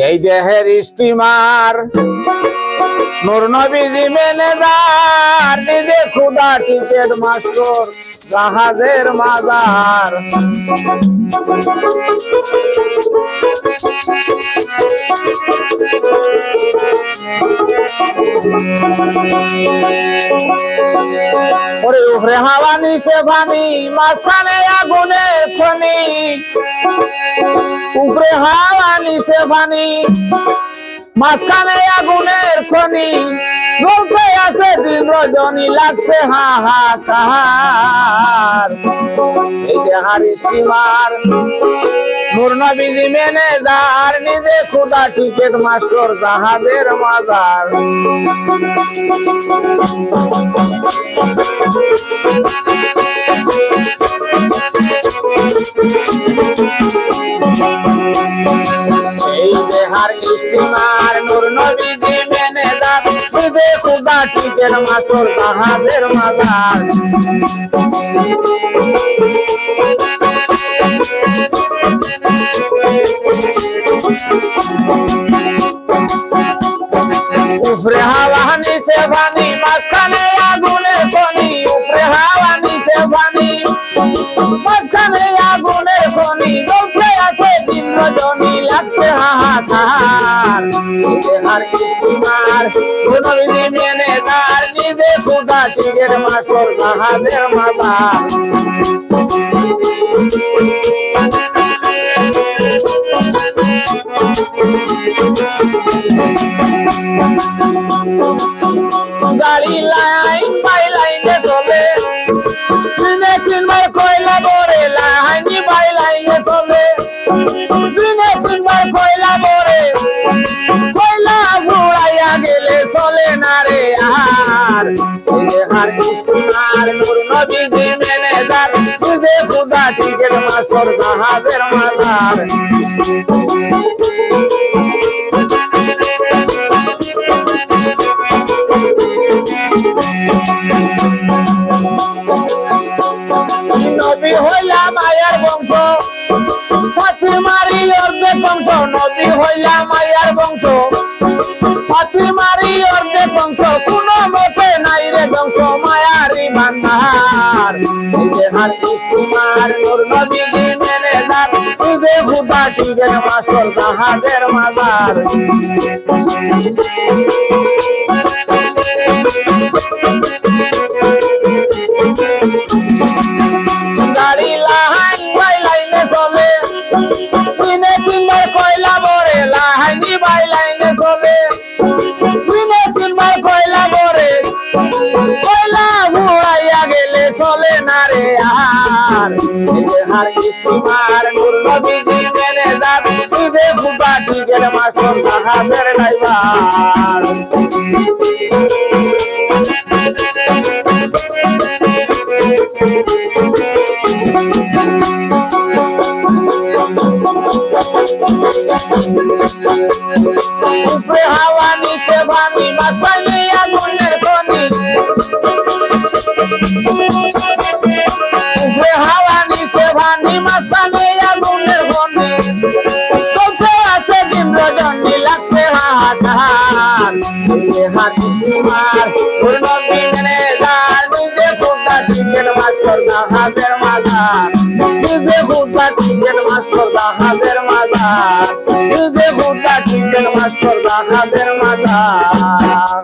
এই দেহের স্টিমার নূর নবীজি ম্যানেজার নিজে খুদা টিকেট মাস্টার জাহাজের মাজার ওরে উপরে হাওয়া নিচে পানি মাঝখানে আগুনের খনি উপরে হাওয়া নিচে পানি মাঝখানে আগুনের খনি জ্বলতে আছে দিন রজনী লাগছে হাহাকার এই দেহার স্টিমার নূর নবীজি ম্যানেজার নিজে খুদা টিকেট মাস্টার জাহাজের মাজার এই দেহার স্টিমার নূর নবীজি ম্যানেজার নিজে খুদা টিকেট মাস্টার জাহাজের মাজার উপরে হাওয়া নিচে পানি মাঝখানে আগুনের খনি উপরে হাওয়া নিচে পানি মাঝখানে আগুনের খনি জ্বলতে আছে দিন রজনী লাগছে হাহাকার দেহার স্টিমার নূর নবীজি ম্যানেজার নিজে খুদা টিকেট মাস্টার জাহাজের মাজার গাড়ি লাইন বাই লাইনে চলে দিনে তিনবার কয়লা ভরে লাইনি বাই লাইনে চলে দিনে তিনবার কয়লা ভরে কয়লা ঘুরাইয়া গেলে চলে না রে আর দেহার স্টিমার নূর নবীজি ম্যানেজার নিজে খুদা টিকেট মাস্টার জাহাজের মাজার নবী হইলা মায়ের বংশ ফাতিমারি অর্ধেক বংশ নবী হইলা মায়ের বংশ ফাতিমারি অর্ধেক বংশ কোন মতে নাই রে বংশ মায়ারি ভান্ডার দেহার স্টিমার নূর নবীজি ম্যানেজার নিজে খুদা টিকেট মাস্টার জাহাজের মাজার গাড়ি লাইন বাই লাইনে চলে দিনে তিনবার কয়লা ভরে লাইনি বাই লাইনে চলে দিনে তিনবার কয়লা ভরে কয়লা ঘুরাইয়া গেলে চলে না রে আর দেহার স্টিমার নূর নবীজি ম্যানেজার নিজে খুদা টিকেট মাস্টার জাহাজের ড্রাইভার উপরে হাওয়া নিচে পানি মাঝখানে আগুনের খনি উপরে হাওয়া নিচে পানি মাঝখানে আগুনের খনি চলতে আছে দিন রজনী লাগছে হাহাকার দেহার স্টিমার নূর নবীজি ম্যানেজার নিজে খুদা টিকেট মাস্টার জাহাজের মাজার নিজে খুদা টিকেট মাস্টার জাহাজের মাজার নিজে খুদা টিকেট মাস্টার জাহাজের মাজার